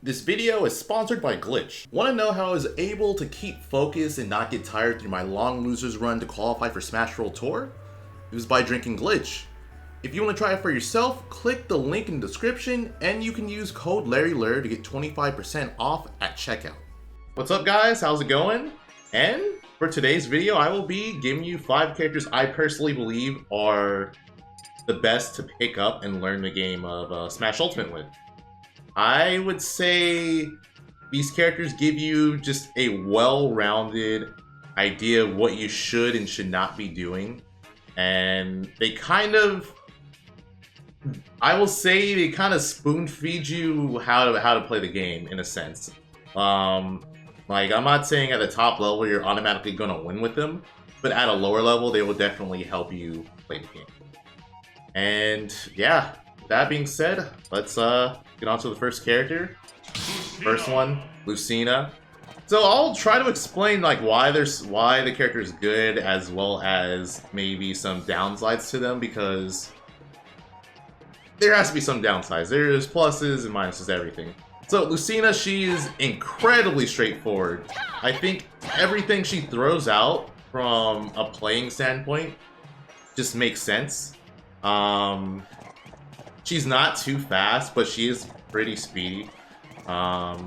This video is sponsored by Glitch. Want to know how I was able to keep focus and not get tired through my long losers run to qualify for Smash Roll Tour? It was by drinking Glitch. If you want to try it for yourself, click the link in the description and you can use code LarryLurr to get 25% off at checkout. What's up guys, how's it going? And for today's video, I will be giving you 5 characters I personally believe are the best to pick up and learn the game of Smash Ultimate with. I would say these characters give you just a well-rounded idea of what you should and should not be doing. And they kind of, I will say they kind of spoon-feed you how to play the game in a sense. Like, I'm not saying at the top level you're automatically going to win with them, but at a lower level they will definitely help you play the game. And yeah, that being said, let's get on to the first character. First one, Lucina. So I'll try to explain like why the character is good, as well as maybe some downsides to them, because there has to be some downsides. There's pluses and minuses, everything. So Lucina, she is incredibly straightforward. I think everything she throws out from a playing standpoint just makes sense. She's not too fast, but she is pretty speedy. I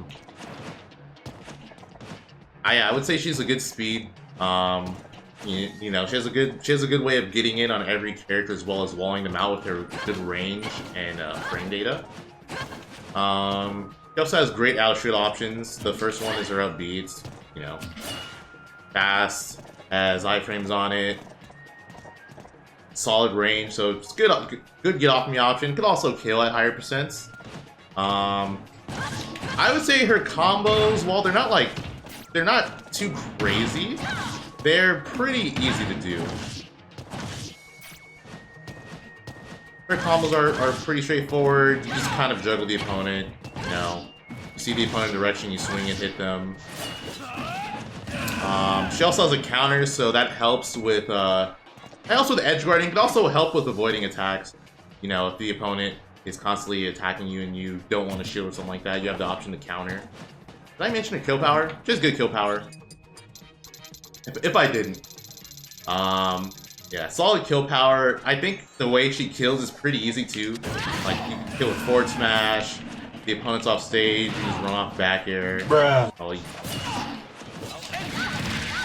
would say she's a good speed. You know, she has a good way of getting in on every character, as well as walling them out with her good range and frame data. She also has great out shield options. The first one is her up B. It's, you know, fast, has iframes on it, solid range, so it's good get off me option. Could also kill at higher percents. I would say her combos, while they're not too crazy, they're pretty easy to do. Her combos are pretty straightforward. You just kind of juggle the opponent. You know, you see the opponent direction, you swing and hit them. She also has a counter, so that helps with edge guarding. It could also help with avoiding attacks. You know, if the opponent is constantly attacking you and you don't want to shield or something like that, you have the option to counter. Did I mention her kill power? She has good kill power. If I didn't. Yeah, solid kill power. I think the way she kills is pretty easy too. Like, you can kill with forward smash, the opponent's off stage, you just run off back air. Bruh. Oh,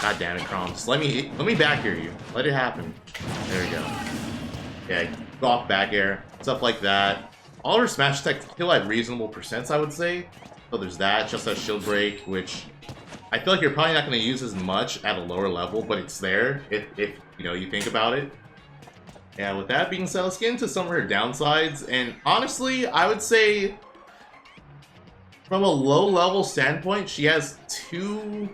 God damn it, Crom. Just let me back air you. Let it happen. There we go. Yeah, go off back air. Stuff like that. All of her smash attacks kill at reasonable percents, I would say. So there's that. She also has shield break, which I feel like you're probably not going to use as much at a lower level, but it's there if you know, you think about it. Yeah, with that being said, let's get into some of her downsides. And honestly, I would say from a low-level standpoint, she has two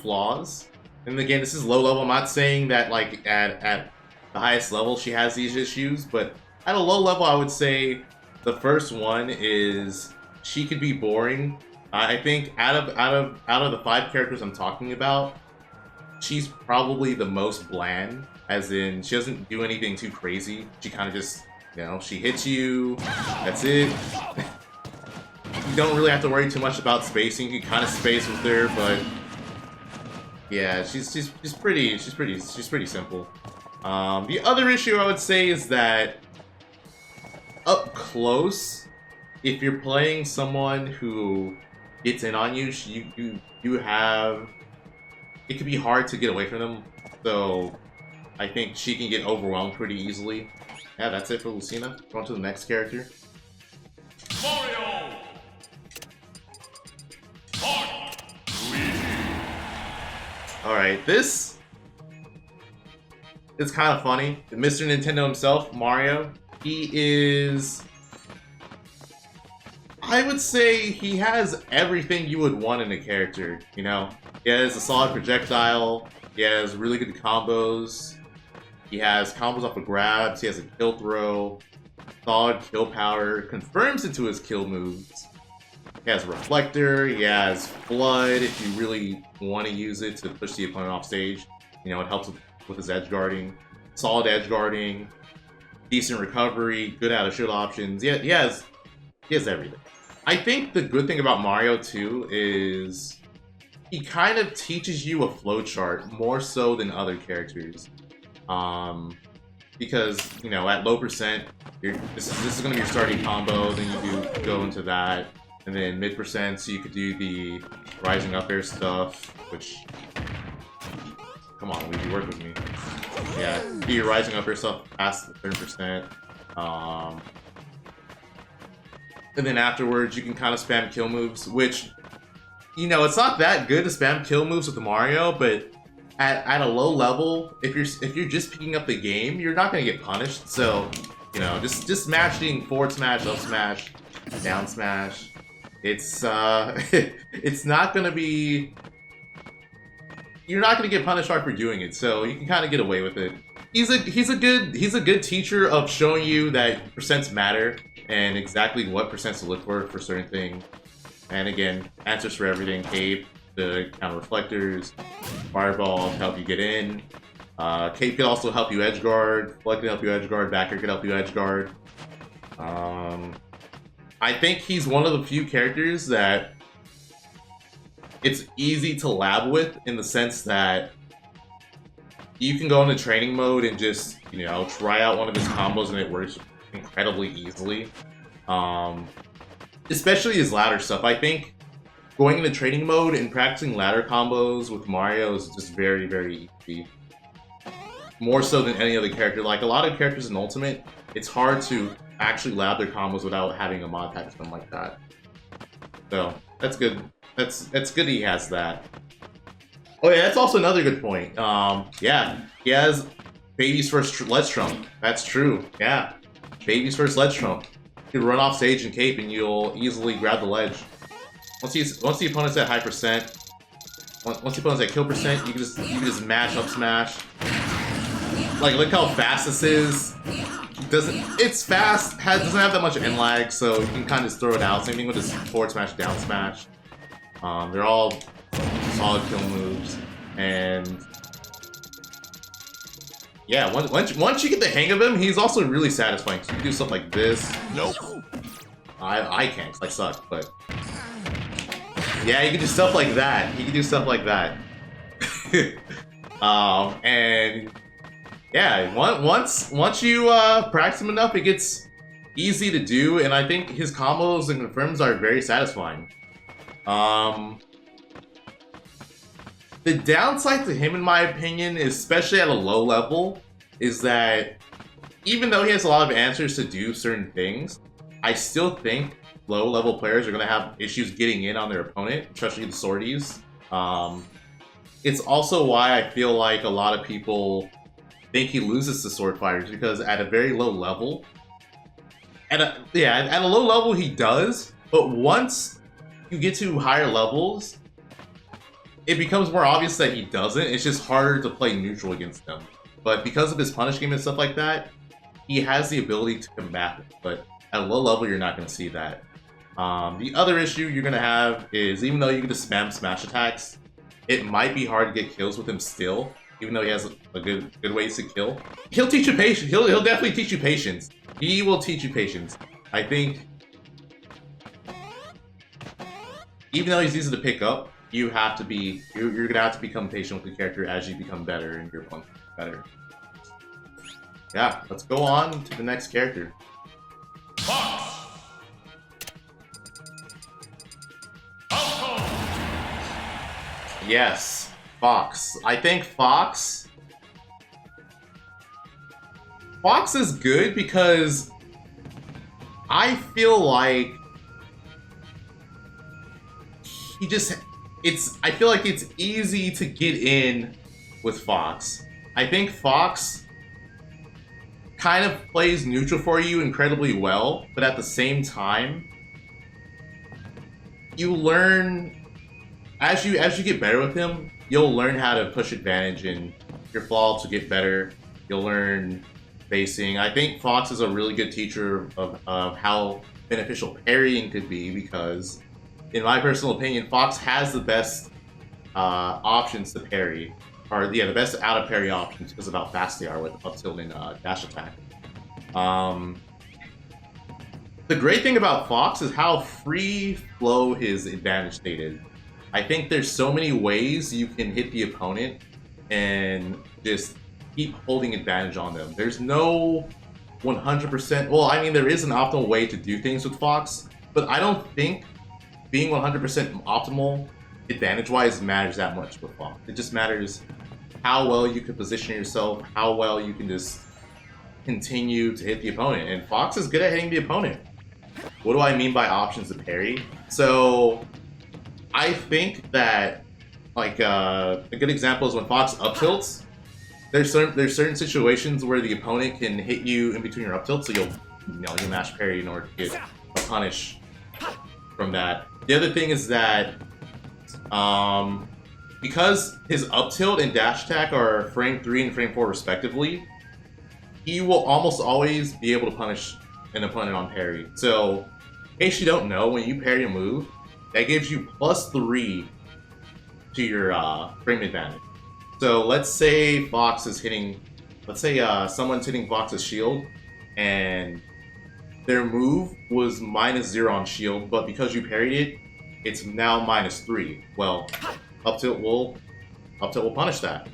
flaws. And again, this is low-level. I'm not saying that like at the highest level she has these issues, but at a low level, I would say the first one is she could be boring. I think out of the 5 characters I'm talking about, she's probably the most bland, as in she doesn't do anything too crazy. She kind of just, you know, she hits you, that's it. You don't really have to worry too much about spacing. You can kind of space with her, but yeah, she's pretty simple. The other issue I would say is that up close, if you're playing someone who gets in on you, you have, it could be hard to get away from them. So I think she can get overwhelmed pretty easily. Yeah, that's it for Lucina. Go on to the next character. Mario! Alright, this is kind of funny. Mr. Nintendo himself, Mario, he is, I would say he has everything you would want in a character, you know? He has a solid projectile, he has really good combos, he has combos off of grabs, he has a kill throw, solid kill power, confirms into his kill moves. He has Reflector, he has Flood if you really want to use it to push the opponent off stage. You know, it helps with his edge guarding. Solid edge guarding, decent recovery, good out of shield options. Yeah, he has everything. I think the good thing about Mario too is he kind of teaches you a flowchart more so than other characters. Because, you know, at low percent, this is going to be your starting combo, then you do go into that, and then mid percent, so you could do the rising up air stuff, which, come on, Luigi, work with me. Yeah, do your rising up air stuff past the 30%. And then afterwards, you can kind of spam kill moves, which, you know, it's not that good to spam kill moves with Mario, but at a low level, if you're just picking up the game, you're not gonna get punished. So, you know, just smashing forward smash, up smash, down smash. It's it's not gonna be. You're not gonna get punished hard for doing it, so you can kind of get away with it. He's a good teacher of showing you that percents matter and exactly what percents to look for certain things. And again, answers for everything: cape, the counter reflectors, fireball to help you get in. Cape can also help you edge guard. Fleck can help you edge guard. Backer can help you edge guard. I think he's one of the few characters that it's easy to lab with, in the sense that you can go into training mode and just, you know, try out one of his combos and it works incredibly easily. Especially his ladder stuff. I think going into training mode and practicing ladder combos with Mario is just very, very easy. More so than any other character. Like, a lot of characters in Ultimate, it's hard to actually lab their combos without having a mod pack or something like that. So, that's good. That's good he has that. Oh yeah, that's also another good point. Yeah, he has Baby's first ledge trump. That's true, yeah. Baby's first ledge trump. You can run off stage and cape and you'll easily grab the ledge. Once the opponent's at high percent, once the opponent's at kill percent, you can just mash up smash. Like, look how fast this is. It's fast, doesn't have that much end lag, so you can kind of just throw it out. Same thing with this forward smash, down smash. They're all solid kill moves, and yeah, once you get the hang of him, he's also really satisfying. So you can do stuff like this. Nope. I can't, 'cause I suck, but yeah, you can do stuff like that. He can do stuff like that. And yeah, once you practice him enough, it gets easy to do, and I think his combos and confirms are very satisfying. The downside to him, in my opinion, especially at a low level, is that even though he has a lot of answers to do certain things, I still think low-level players are going to have issues getting in on their opponent, especially the swordies. It's also why I feel like a lot of people think he loses to sword fighters, because at a very low level, at a low level he does, but once you get to higher levels, it becomes more obvious that he doesn't. It's just harder to play neutral against him. But because of his punish game and stuff like that, he has the ability to combat it. But at a low level, you're not going to see that. The other issue you're going to have is, even though you can just spam smash attacks, it might be hard to get kills with him still, even though he has a good ways to kill. He'll teach you patience. He'll definitely teach you patience. He will teach you patience. I think, even though he's easy to pick up, you're gonna have to become patient with the character as you become better and your opponent better. Yeah, let's go on to the next character. Fox. Yes, Fox. I think Fox is good because I feel like I feel like it's easy to get in with Fox. I think Fox kind of plays neutral for you incredibly well, but at the same time, you learn, as you get better with him, you'll learn how to push advantage and your flaws will get better. You'll learn facing. I think Fox is a really good teacher of how beneficial parrying could be, because in my personal opinion, Fox has the best options to parry, or yeah, the best out of parry options because of how fast they are with up tilt and dash attack. The great thing about Fox is how free flow his advantage state is. I think there's so many ways you can hit the opponent and just keep holding advantage on them. There's no 100%, well, I mean, there is an optimal way to do things with Fox, but I don't think being 100% optimal advantage-wise matters that much with Fox. It just matters how well you can position yourself, how well you can just continue to hit the opponent. And Fox is good at hitting the opponent. What do I mean by options to parry? So I think that like a good example is when Fox up tilts. There's certain situations where the opponent can hit you in between your up tilts, so you mash parry in order to get a punish from that. The other thing is that because his up tilt and dash attack are frame 3 and frame 4 respectively, he will almost always be able to punish an opponent on parry. So, in case you don't know, when you parry a move, that gives you +3 to your frame advantage. So let's say Fox is hitting, someone's hitting Fox's shield, and their move was -0 on shield, but because you parried it, it's now -3. Well, up tilt will punish that.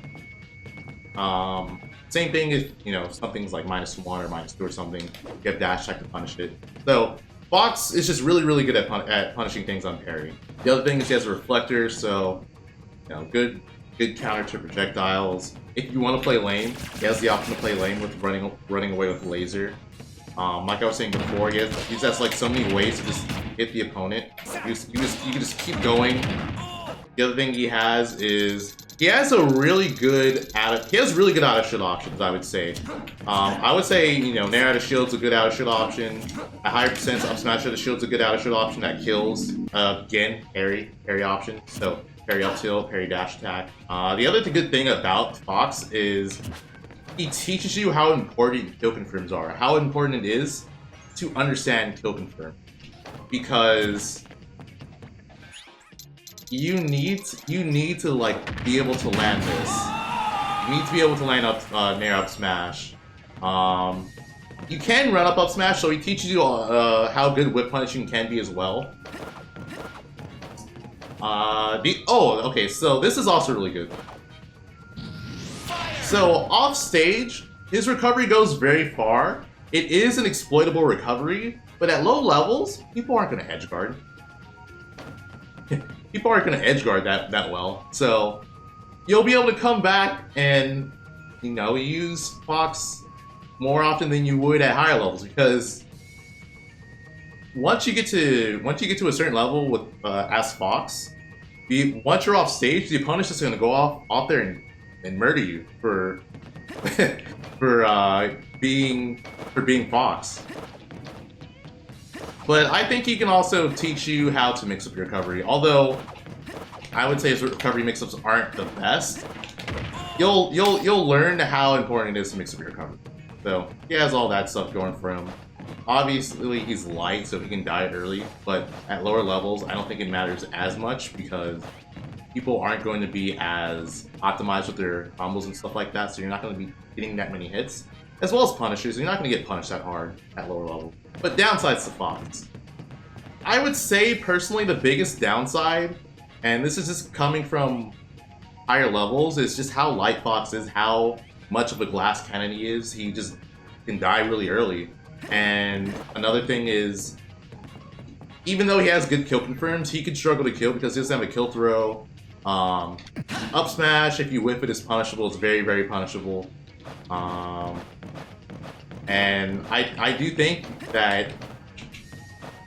Same thing if, something's like -1 or -2 or something, you have dash attack to punish it. So Fox is just really good at punishing things on parry. The other thing is he has a reflector, so good counter to projectiles. If you want to play lane, he has the option to play lane with running away with laser. Like I was saying before, he has like so many ways to just hit the opponent. You can just keep going. The other thing he has is he has really good out of shield options, I would say. I would say, Nair out of shield's a good out of shield option. A higher percent up smash out of shield's a good out of shield option that kills. Again, parry option. So parry up tilt, parry dash attack. The other good thing about Fox is he teaches you how important kill confirms are. How important it is to understand kill confirm. Because you need to like be able to land this. You need to be able to land up Nair up smash. You can run up smash, so he teaches you how good whip punishing can be as well. Okay, so this is also really good. So off stage, his recovery goes very far. It is an exploitable recovery, but at low levels, people aren't going to edge guard. People aren't going to edge guard that well. So you'll be able to come back and use Fox more often than you would at higher levels, because once you get to a certain level with as Fox, once you're off stage, the opponent's just going to go off there and murder you for being Fox. But I think he can also teach you how to mix up your recovery. Although I would say his recovery mix-ups aren't the best, you'll learn how important it is to mix up your recovery. So he has all that stuff going for him. Obviously he's light, so he can die early, but at lower levels I don't think it matters as much because people aren't going to be as optimized with their combos and stuff like that, so you're not going to be getting that many hits. As well as punishes, you're not going to get punished that hard at lower levels. But downsides to Fox. I would say personally the biggest downside, and this is just coming from higher levels, is just how light Fox is, how much of a glass cannon he is. He just can die really early. And another thing is, even though he has good kill confirms, he can struggle to kill because he doesn't have a kill throw. Up smash, if you whiff it, is punishable. It's very punishable. And I do think that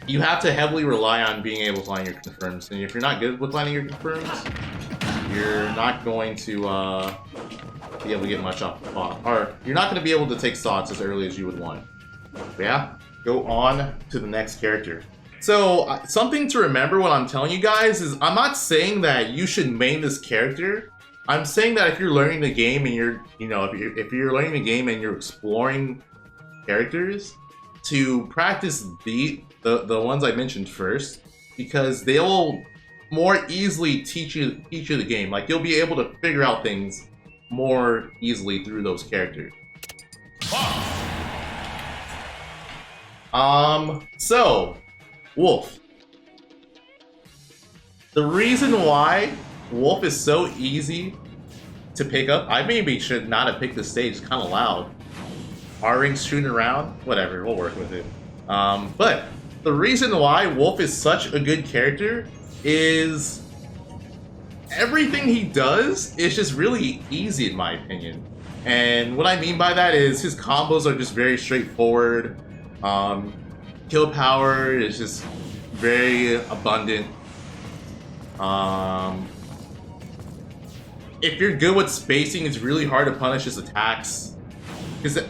you have to heavily rely on being able to line your confirms. And if you're not good with lining your confirms, you're not going to be able to get much off the Fox. Or you're not going to be able to take stocks as early as you would want. Yeah, go on to the next character. So something to remember when I'm telling you guys is I'm not saying that you should main this character. I'm saying that if you're learning the game and you're, if you're learning the game and you're exploring characters, to practice the ones I mentioned first, because they'll more easily teach you the game. Like you'll be able to figure out things more easily through those characters. So, Wolf. The reason why Wolf is so easy to pick up, I maybe should not have picked this stage, it's kind of loud. R-Ring's shooting around, whatever, we'll work with it. But the reason why Wolf is such a good character is everything he does is just really easy in my opinion. And what I mean by that is his combos are just very straightforward. Kill power is just very abundant. If you're good with spacing, it's really hard to punish his attacks. Because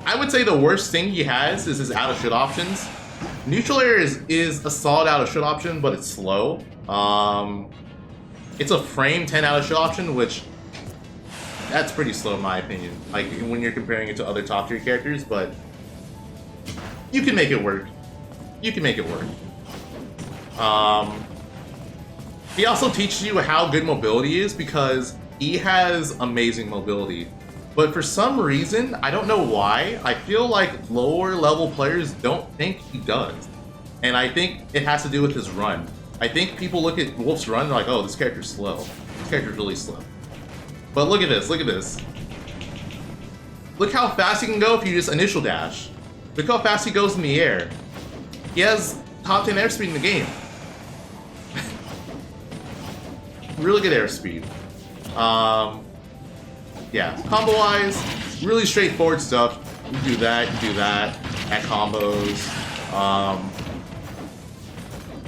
I would say the worst thing he has is his out of shit options. Neutral air is a solid out of shit option, but it's slow. It's a frame 10 out of shit option, which that's pretty slow in my opinion. Like when you're comparing it to other top tier characters, but you can make it work. You can make it work. He also teaches you how good mobility is because he has amazing mobility. But for some reason, I don't know why, I feel like lower level players don't think he does. And I think it has to do with his run. I think people look at Wolf's run, they're like, oh, this character's slow. This character's really slow. But look at this, look at this. Look how fast he can go if you just initial dash. Look how fast he goes in the air. He has top 10 airspeed in the game. Really good airspeed. Yeah, combo-wise, really straightforward stuff. You do that, at combos.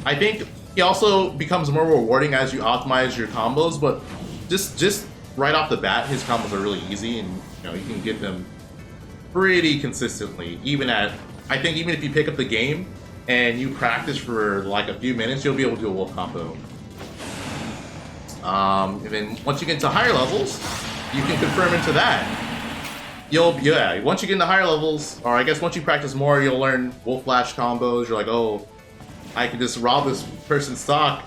I think he also becomes more rewarding as you optimize your combos, but just right off the bat, his combos are really easy, and you know you can get them pretty consistently. I think even if you pick up the game and you practice for like a few minutes, you'll be able to do a Wolf combo. And then once you get to higher levels, you can confirm into that. Once you get into higher levels, or I guess once you practice more, you'll learn Wolf Flash combos. You're like, oh, I can just rob this person's stock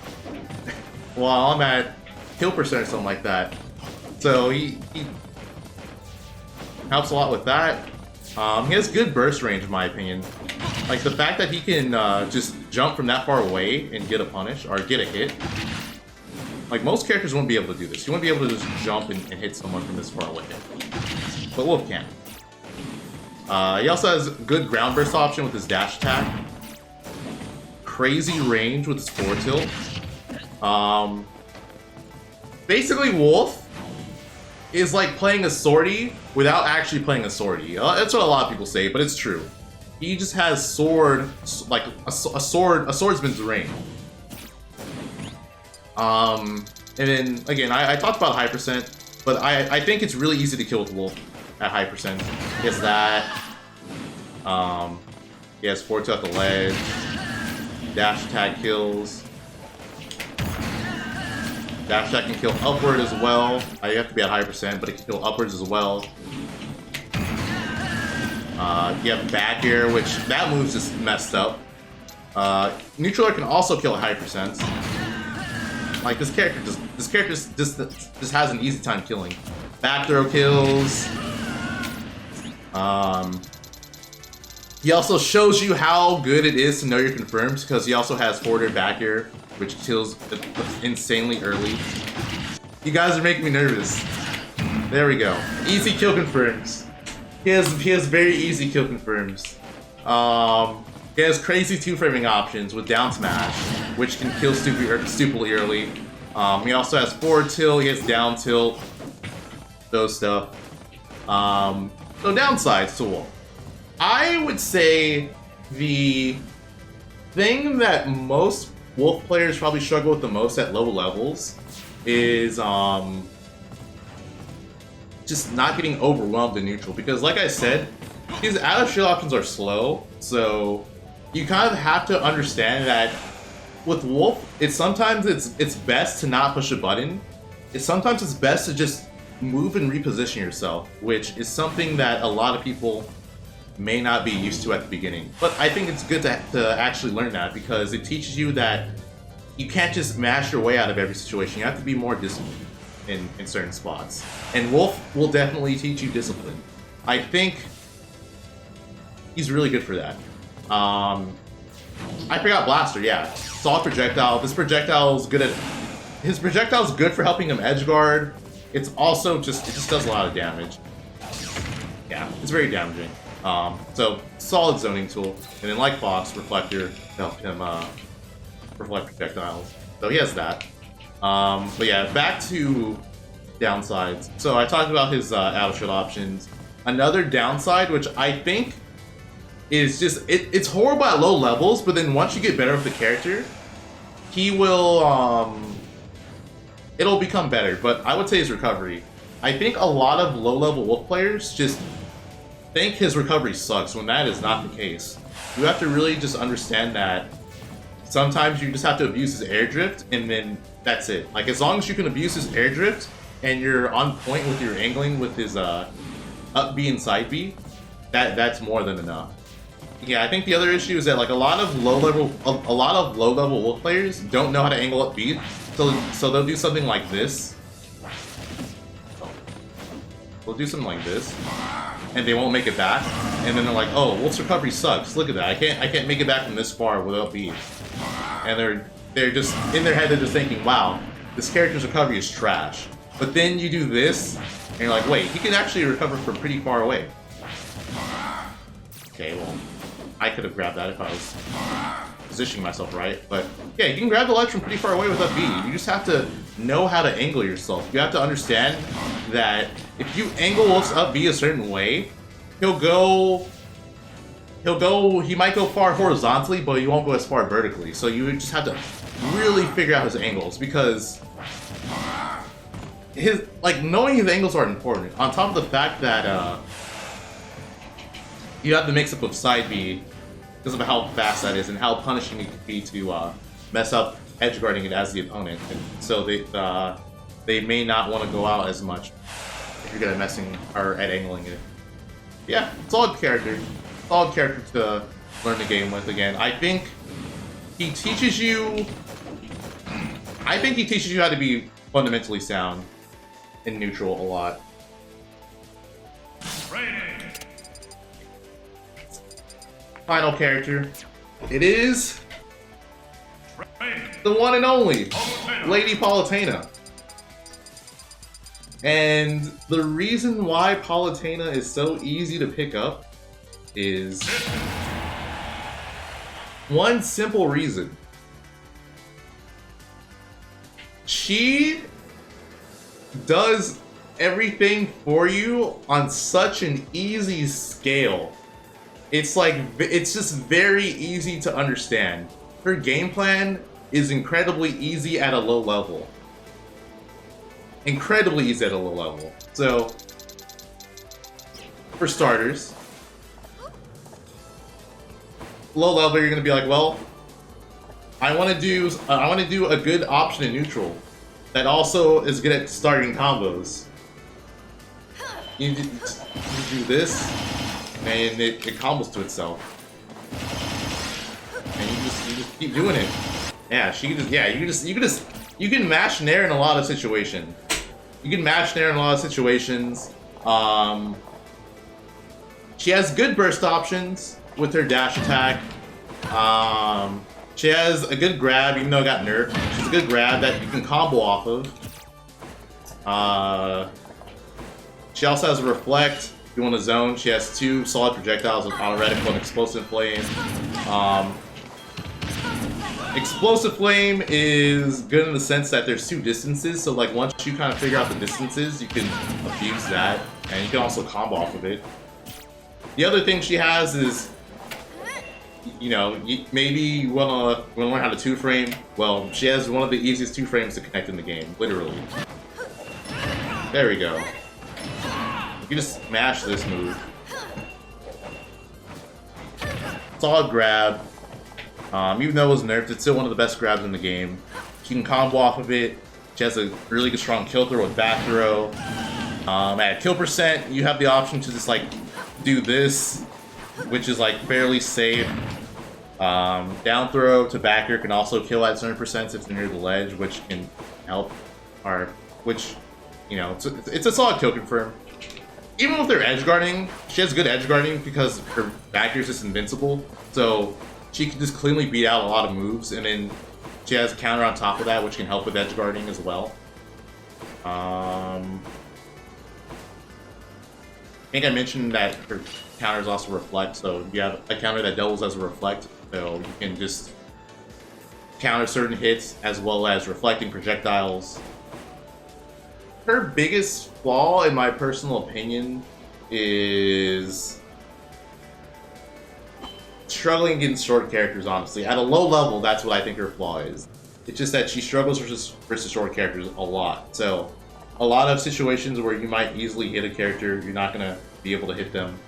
while I'm at kill percent or something like that. So he helps a lot with that. He has good burst range in my opinion. Like the fact that he can just jump from that far away and get a punish, or get a hit. Like, most characters won't be able to do this. You won't be able to just jump and hit someone from this far away. But Wolf can. He also has good ground burst option with his dash attack. Crazy range with his forward tilt. Basically, Wolf is like playing a sortie without actually playing a sortie. That's what a lot of people say, but it's true. He just has like a swordsman's range. And then, again, I talked about high percent, but I think it's really easy to kill with Wolf at high percent. He has that. He has forward tilt at the ledge. Dash attack kills. Dash attack can kill upward as well. You have to be at high percent, but it can kill upwards as well. You have back air, which that move's just messed up. Neutral air can also kill at high percent. Like this character just has an easy time killing. Back throw kills. He also shows you how good it is to know your confirms because he also has forward air back air, which kills insanely early. You guys are making me nervous. There we go. Easy kill confirms. He has very easy kill confirms. He has crazy two-framing options with down smash, which can kill stupidly early. He also has forward tilt, he has down tilt, those stuff. So downsides to Wolf. I would say the thing that most Wolf players probably struggle with the most at low levels is just not getting overwhelmed in neutral. Because like I said, his out of shield options are slow, so you kind of have to understand that with Wolf, sometimes it's best to not push a button. Sometimes it's best to just move and reposition yourself, which is something that a lot of people may not be used to at the beginning. But I think it's good to actually learn that because it teaches you that you can't just mash your way out of every situation. You have to be more disciplined in certain spots. And Wolf will definitely teach you discipline. I think he's really good for that. I forgot Blaster, yeah. Solid projectile. This projectile is good at... His projectile is good for helping him edge guard. It's also just... It just does a lot of damage. Yeah, it's very damaging. So, solid zoning tool. And then like Fox, Reflector to help him reflect projectiles. So he has that. But yeah, back to downsides. So I talked about his out of shield options. Another downside, which I think is just... It's horrible at low levels, but then once you get better with the character, he will... it'll become better, but I would say his recovery. I think a lot of low-level Wolf players just think his recovery sucks, when that is not the case. You have to really just understand that sometimes you just have to abuse his air drift, and then that's it. Like, as long as you can abuse his air drift, and you're on point with your angling with his up B and side B, that's more than enough. Yeah, I think the other issue is that like a lot of low level Wolf players don't know how to angle up B, so they'll do something like this. They'll do something like this, and they won't make it back, and then they're like, "Oh, Wolf's recovery sucks. Look at that. I can't make it back from this far without B." And they're just in their head. They're just thinking, "Wow, this character's recovery is trash." But then you do this, and you're like, "Wait, he can actually recover from pretty far away." Okay, well, I could have grabbed that if I was positioning myself right. But yeah, you can grab the ledge from pretty far away with up B. You just have to know how to angle yourself. You have to understand that if you angle Wolf's up B a certain way, he might go far horizontally, but he won't go as far vertically. So you just have to really figure out his angles, because knowing his angles are important. On top of the fact that you have the mix-up of side B because of how fast that is and how punishing it can be to mess up edge guarding it as the opponent. And so they may not want to go out as much if you're good at messing or at angling it. Yeah, solid character to learn the game with. Again, I think he teaches you how to be fundamentally sound in neutral a lot. Final character. It is the one and only Lady Palutena. And the reason why Palutena is so easy to pick up is one simple reason. She does everything for you on such an easy scale. It's just very easy to understand. Her game plan is incredibly easy at a low level. Incredibly easy at a low level. So, for starters, low level, you're gonna be like, well, I want to do a good option in neutral that also is good at starting combos. You do this, and it combos to itself, and you just keep doing it. Yeah, you can mash Nair in a lot of situations. She has good burst options with her dash attack. She has a good grab, even though it got nerfed. She's a good grab that you can combo off of. She also has a reflect. If you want to zone, she has 2 solid projectiles with auto reticle and explosive flame. Explosive flame is good in the sense that there's 2 distances, so like once you kind of figure out the distances, you can abuse that, and you can also combo off of it. The other thing she has is, you know, maybe you wanna learn how to 2-frame. Well, she has one of the easiest 2-frames to connect in the game, literally. There we go. You can just smash this move. Solid grab. Even though it was nerfed, it's still one of the best grabs in the game. She can combo off of it. She has a really good strong kill throw with back throw. At kill percent, you have the option to just like do this, which is like fairly safe. Down throw to backer can also kill at certain percents if they're near the ledge, which can help. You know, it's a solid kill confirm. even with her edge guarding, she has good edge guarding because her back air is just invincible. So she can just cleanly beat out a lot of moves, and then she has a counter on top of that, which can help with edge guarding as well. I think I mentioned that her counters also reflect, so you have a counter that doubles as a reflect, so you can just counter certain hits as well as reflecting projectiles. Her biggest flaw, in my personal opinion, is struggling against short characters, honestly. At a low level, that's what I think her flaw is. It's just that she struggles versus short characters a lot. So, a lot of situations where you might easily hit a character, you're not going to be able to hit them.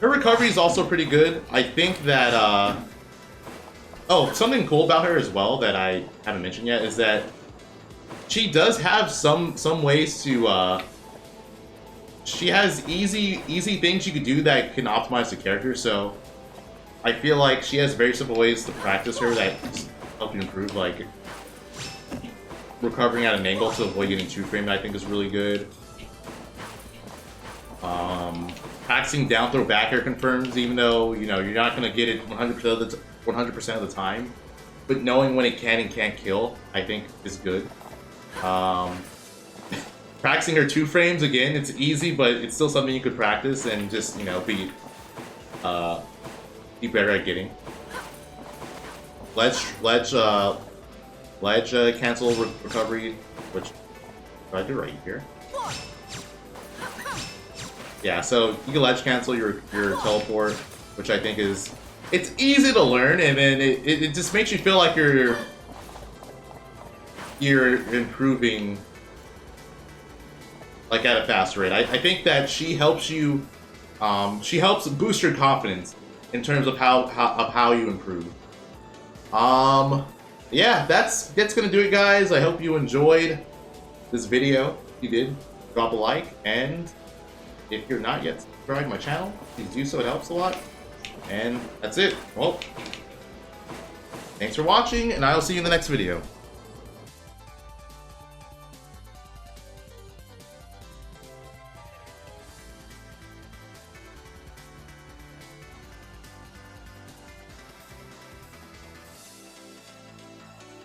Her recovery is also pretty good. I think that, oh, something cool about her as well that I haven't mentioned yet is that she does have some ways to, she has easy things you could do that can optimize the character, so I feel like she has very simple ways to practice her that help you improve, like recovering at an angle to avoid getting 2-framed, I think is really good. Practicing down throw back air confirms, even though, you know, you're not going to get it 100% of the time, but knowing when it can and can't kill, I think is good. Practicing her 2-frames, again, it's easy, but it's still something you could practice and just, you know, be better at getting. Ledge cancel recovery, which I do right here. Yeah, so you can ledge cancel your teleport, which I think is, it's easy to learn, and then it just makes you feel like you're improving like at a faster rate. I think that she helps you, she helps boost your confidence in terms of how you improve. Yeah, that's gonna do it, guys. I hope you enjoyed this video. If you did, drop a like, and if you're not yet subscribed to my channel, please do so, it helps a lot. And that's it. Well, thanks for watching, and I'll see you in the next video.